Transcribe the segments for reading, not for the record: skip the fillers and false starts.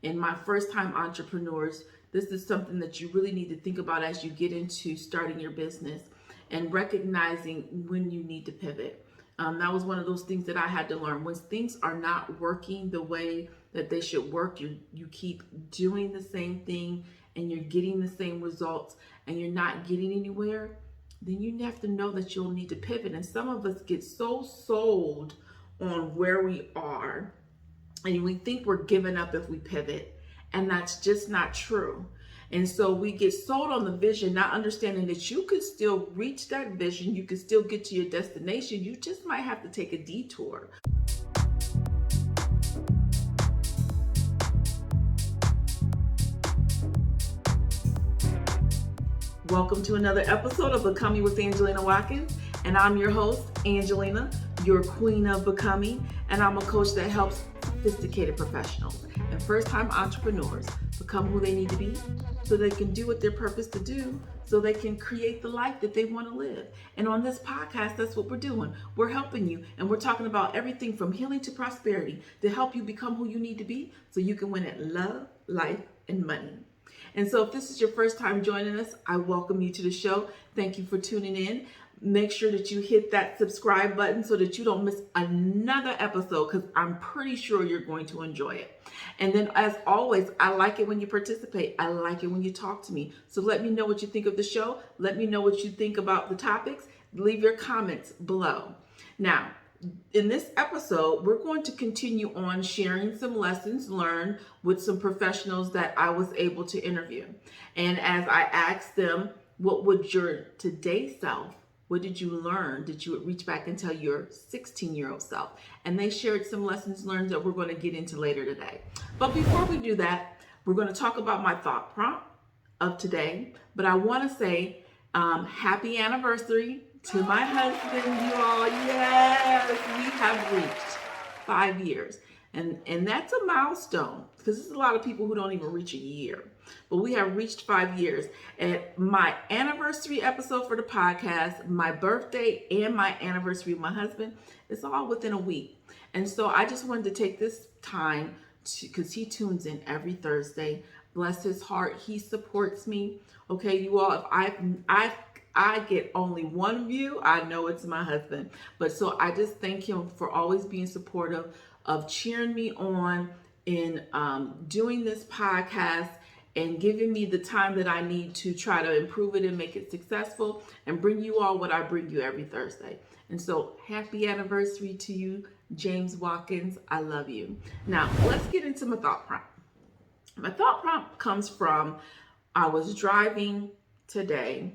And my first time entrepreneurs, this is something that you really need to think about as you get into starting your business and recognizing when you need to pivot. That was one of those things that I had to learn. When things are not working the way that they should work, you keep doing the same thing and you're getting the same results and you're not getting anywhere, then you have to know that you'll need to pivot. And some of us get so sold on where we are and we think we're giving up if we pivot, and that's just not true. And so we get sold on the vision, not understanding that you could still reach that vision, you could still get to your destination, you just might have to take a detour. Welcome to another episode of Becoming with Angelina Watkins, and I'm your host, Angelina, your queen of becoming, and I'm a coach that helps sophisticated professionals and first-time entrepreneurs become who they need to be so they can do what they're purposed to do, so they can create the life that they want to live. And on this podcast, that's what we're doing. We're helping you, and we're talking about everything from healing to prosperity to help you become who you need to be so you can win at love, life, and money. And so if this is your first time joining us, I welcome you to the show. Thank you for tuning in. Make sure that you hit that subscribe button so that you don't miss another episode, because I'm pretty sure you're going to enjoy it. And then as always, I like it when you participate. I like it when you talk to me. So let me know what you think of the show. Let me know what you think about the topics. Leave your comments below. Now, in this episode, we're going to continue on sharing some lessons learned with some professionals that I was able to interview. And as I asked them, what would your today self, what did you learn? Did you reach back and tell your 16-year-old self? And they shared some lessons learned that we're going to get into later today. But before we do that, we're going to talk about my thought prompt of today. But I want to say happy anniversary to my husband, you all. Yes, we have reached 5 years. And that's a milestone, because there's a lot of people who don't even reach a year. But we have reached 5 years. And my anniversary episode for the podcast, my birthday, and my anniversary with my husband, it's all within a week. And so I just wanted to take this time because he tunes in every Thursday. Bless his heart. He supports me. Okay, you all, if I get only one view, I know it's my husband. But so I just thank him for always being supportive of cheering me on in doing this podcast and giving me the time that I need to try to improve it and make it successful and bring you all what I bring you every Thursday. And so happy anniversary to you, James Watkins. I love you. Now, let's get into my thought prompt. My thought prompt comes from, I was driving today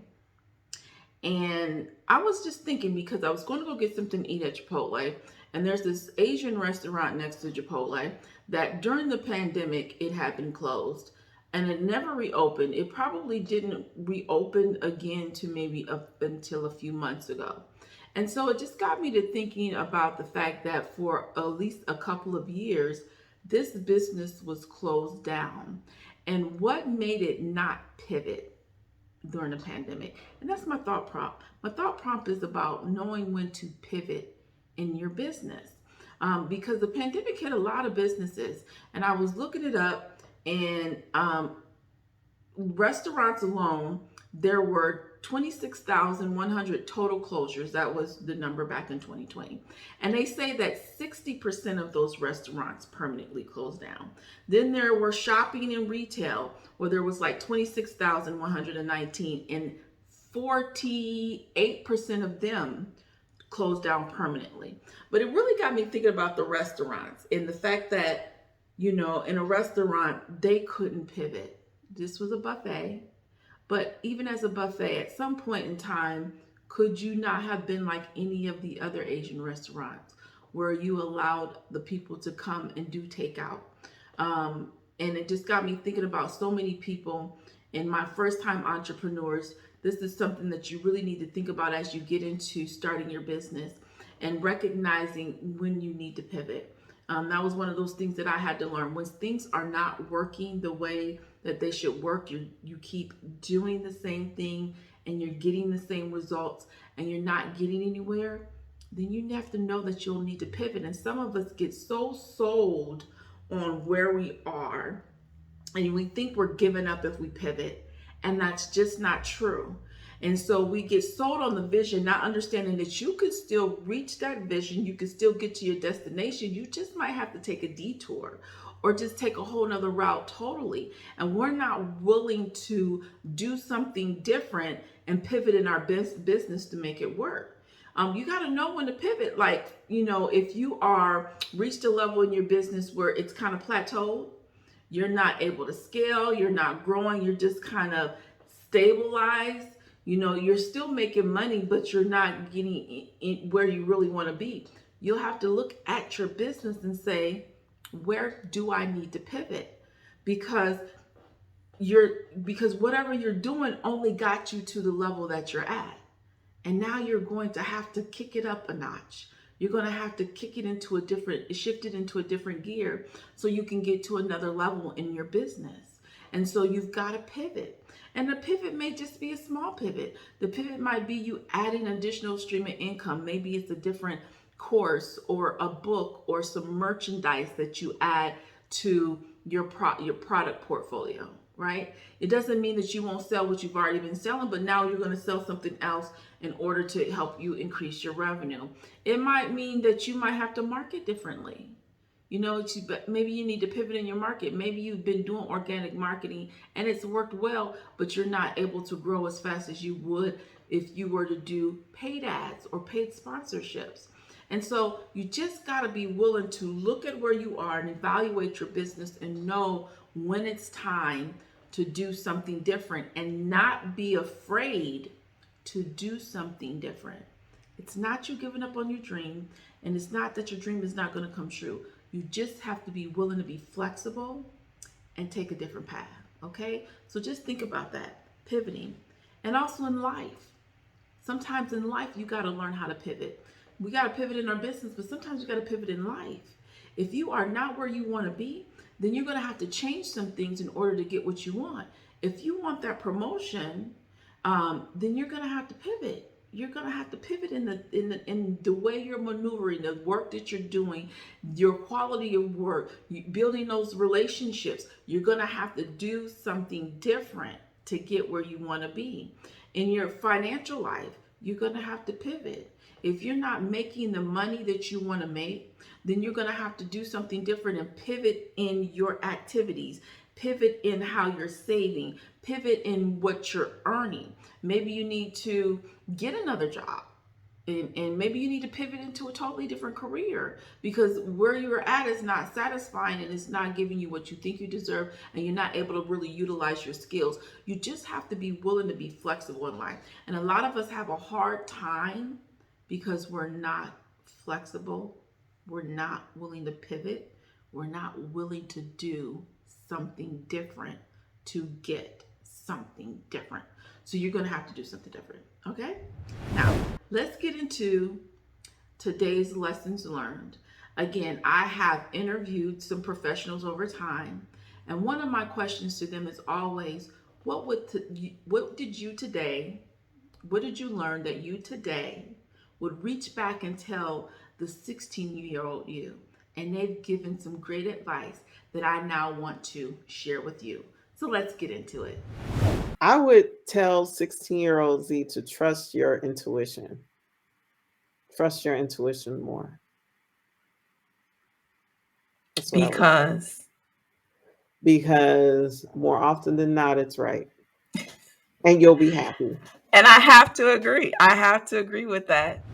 and I was just thinking, because I was going to go get something to eat at Chipotle, and there's this Asian restaurant next to Chipotle that during the pandemic, it had been closed and it never reopened. It probably didn't reopen again to maybe up until a few months ago. And so it just got me to thinking about the fact that for at least a couple of years, this business was closed down. And what made it not pivot during the pandemic? And that's my thought prompt. My thought prompt is about knowing when to pivot in your business, because the pandemic hit a lot of businesses. And I was looking it up, and restaurants alone, there were 26,100 total closures. That was the number back in 2020. And they say that 60% of those restaurants permanently closed down. Then there were shopping and retail, where there was like 26,119, and 48% of them closed down permanently. But it really got me thinking about the restaurants and the fact that, you know, in a restaurant, they couldn't pivot. This was a buffet. But even as a buffet, at some point in time, could you not have been like any of the other Asian restaurants where you allowed the people to come and do takeout? And it just got me thinking about so many people and my first time entrepreneurs. This is something that you really need to think about as you get into starting your business and recognizing when you need to pivot. That was one of those things that I had to learn. When things are not working the way that they should work, you keep doing the same thing and you're getting the same results and you're not getting anywhere, then you have to know that you'll need to pivot. And some of us get so sold on where we are and we think we're giving up if we pivot, and that's just not true. And so we get sold on the vision, not understanding that you could still reach that vision, you could still get to your destination. You just might have to take a detour or just take a whole nother route totally. And we're not willing to do something different and pivot in our business to make it work. You got to know when to pivot. Like, if you are reached a level in your business where it's kind of plateaued, you're not able to scale, you're not growing, you're just kind of stabilized. You're still making money, but you're not getting in where you really want to be. You'll have to look at your business and say, where do I need to pivot? Because because whatever you're doing only got you to the level that you're at. And now you're going to have to kick it up a notch. You're going to have to shift it into a different gear so you can get to another level in your business. And so you've got to pivot. And the pivot may just be a small pivot. The pivot might be you adding additional stream of income. Maybe it's a different course or a book or some merchandise that you add to your product portfolio, right? It doesn't mean that you won't sell what you've already been selling, but now you're going to sell something else in order to help you increase your revenue. It might mean that you might have to market differently. Maybe you need to pivot in your market. Maybe you've been doing organic marketing and it's worked well, but you're not able to grow as fast as you would if you were to do paid ads or paid sponsorships. And so you just got to be willing to look at where you are and evaluate your business and know when it's time to do something different and not be afraid to do something different. It's not you giving up on your dream, and it's not that your dream is not going to come true. You just have to be willing to be flexible and take a different path. Okay? So just think about that, pivoting. And also in life. Sometimes in life, you got to learn how to pivot. We got to pivot in our business, but sometimes you got to pivot in life. If you are not where you want to be, then you're going to have to change some things in order to get what you want. If you want that promotion, then you're going to have to pivot. You're going to have to pivot in the way you're maneuvering, the work that you're doing, your quality of work, building those relationships. You're going to have to do something different to get where you want to be. In your financial life, you're going to have to pivot. If you're not making the money that you want to make, then you're going to have to do something different and pivot in your activities, pivot in how you're saving, pivot in what you're earning. Maybe you need to get another job. And maybe you need to pivot into a totally different career because where you're at is not satisfying and it's not giving you what you think you deserve, and you're not able to really utilize your skills. You just have to be willing to be flexible in life. And a lot of us have a hard time because we're not flexible. We're not willing to pivot. We're not willing to do something different to get something different. So you're going to have to do something different. Okay? Now, let's get into today's lessons learned. Again, I have interviewed some professionals over time, and one of my questions to them is always, what did you learn that you today would reach back and tell the 16-year-old you? And they've given some great advice that I now want to share with you. So let's get into it. I would tell 16-year-old Z to trust your intuition. Trust your intuition more. That's what I would say. Because more often than not, it's right. And you'll be happy. And I have to agree. I have to agree with that.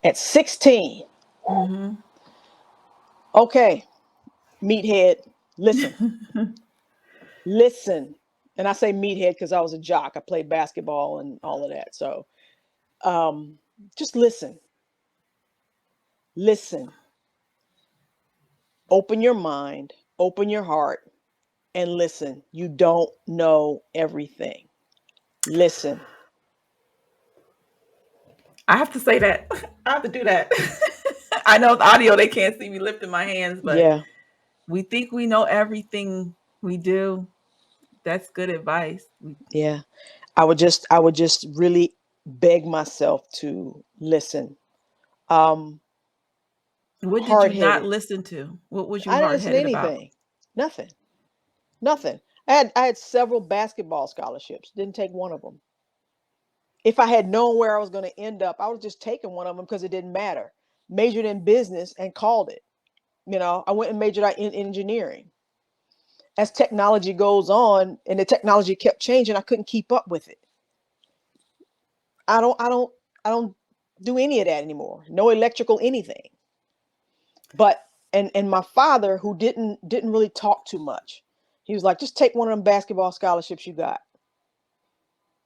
At 16. Mm-hmm. Okay, meathead, listen. Listen. And I say meathead because I was a jock. I played basketball and all of that. So just listen. Listen. Open your mind, open your heart, and listen. You don't know everything. Listen. I have to say that. I have to do that. I know the audio, they can't see me lifting my hands, but Yeah. We think we know everything. We do. That's good advice. Yeah. I would just really beg myself to listen. What did you not Hard-headed. listen to? What was you I didn't listen to hard-headed about? anything. Nothing. Nothing. I had several basketball scholarships. Didn't take one of them. If I had known where I was going to end up, I would have just taken one of them because it didn't matter. Majored in business and called it. I went and majored in engineering. As technology goes on and the technology kept changing, I couldn't keep up with it. I don't do any of that anymore. No electrical anything. But and my father, who didn't really talk too much, he was like, just take one of them basketball scholarships you got.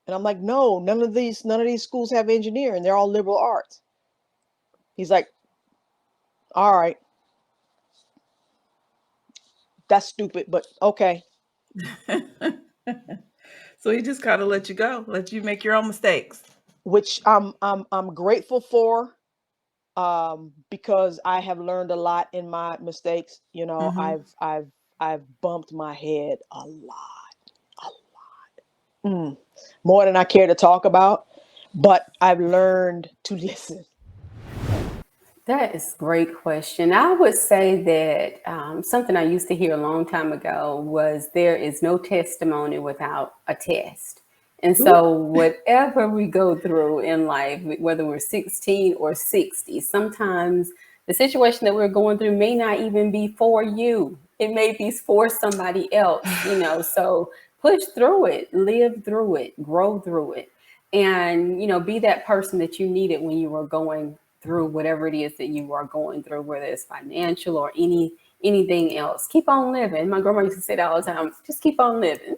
And I'm like, no, none of these schools have engineering. They're all liberal arts. He's like, all right. That's stupid, but okay. So he just kind of let you go, let you make your own mistakes. Which I'm grateful for, because I have learned a lot in my mistakes. I've bumped my head a lot, more than I care to talk about, but I've learned to listen. That is a great question. I would say that something I used to hear a long time ago was there is no testimony without a test. And so whatever we go through in life, whether we're 16 or 60, sometimes the situation that we're going through may not even be for you. It may be for somebody else, so push through it, live through it, grow through it, and, be that person that you needed when you were going through whatever it is that you are going through, whether it's financial or anything else. Keep on living. My grandma used to say that all the time. Just keep on living.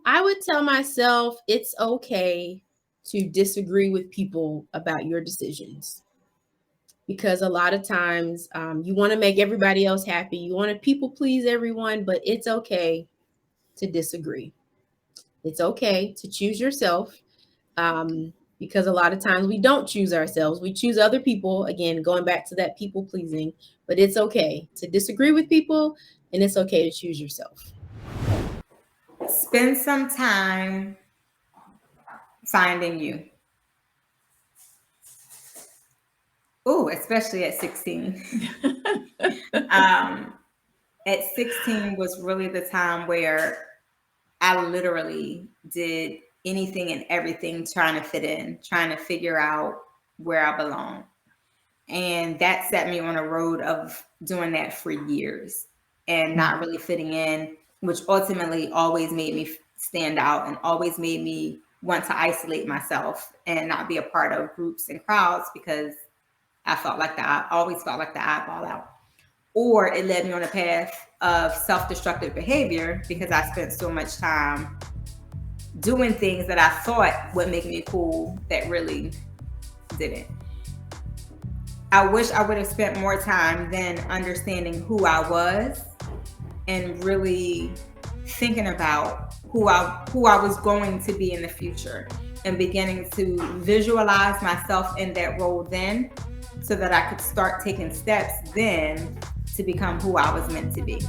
I would tell myself it's okay to disagree with people about your decisions, because a lot of times you want to make everybody else happy. You want to people please everyone, but it's okay to disagree. It's okay to choose yourself, because a lot of times we don't choose ourselves. We choose other people, again, going back to that people pleasing, but it's okay to disagree with people, and it's okay to choose yourself. Spend some time finding you. Ooh, especially at 16. At 16 was really the time where I literally did anything and everything trying to fit in, trying to figure out where I belong. And that set me on a road of doing that for years and not really fitting in, which ultimately always made me stand out and always made me want to isolate myself and not be a part of groups and crowds, because I always felt like the oddball out. Or it led me on a path of self-destructive behavior because I spent so much time doing things that I thought would make me cool that really didn't. I wish I would have spent more time then understanding who I was and really thinking about who I was going to be in the future, and beginning to visualize myself in that role then, so that I could start taking steps then to become who I was meant to be.